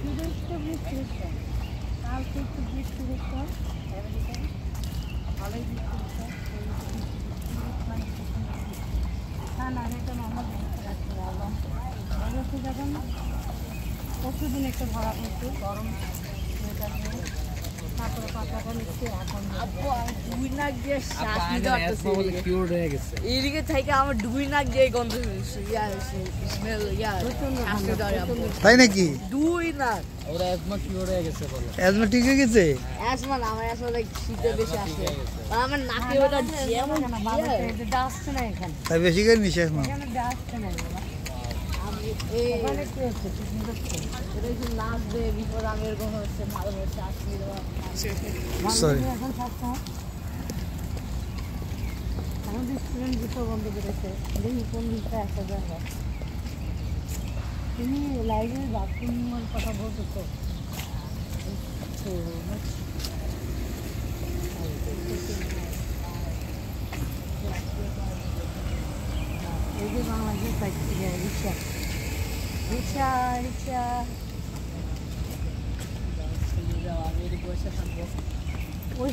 সুরেশটা বৃষ্টি হচ্ছে, কালকে একটু বৃষ্টি হচ্ছে, ভালোই বৃষ্টি হচ্ছে। না না, এটা আমার রাখতে পারলাম যখন পরশুদিন একটু ধরা পড়ছে গরম ওয়েদার নিয়ে, তারপরে পাতাটা নিচ্ছে এখন দুই নাক দিয়ে শ্বাস নিতে পারতেছে। এদিকে থেকে আমার দুই নাক দিয়ে গন্ধ স্মেল তাই নাকি? দুই নাক অ্যাজমা ঠিক হয়ে গেছে? অ্যাজমা না, আমার অ্যাজমা শীতে বেশি আসে, আমার নাকে ওটা যেমন আসছে না এখানে, তাই বেশি করে নিঃশ্বাস নাও। এখানে আসছে না লাস্ট ডে বিফোর আমি এরকম হচ্ছে ভালো হচ্ছে আসলে সরি। এখন আমাদের স্টুডেন্ট দুটো বন্ধ করেছে, দেখি কোন দিকটা একটা জায়গা। তুমি লাইব্রেরির বাথরুমের কথা বলছো তো? এই যে বাংলাদেশের সাইড থেকে রিক্সা রিক্সা রিক্সা আমি এদিকে বসে থাকবো। ওই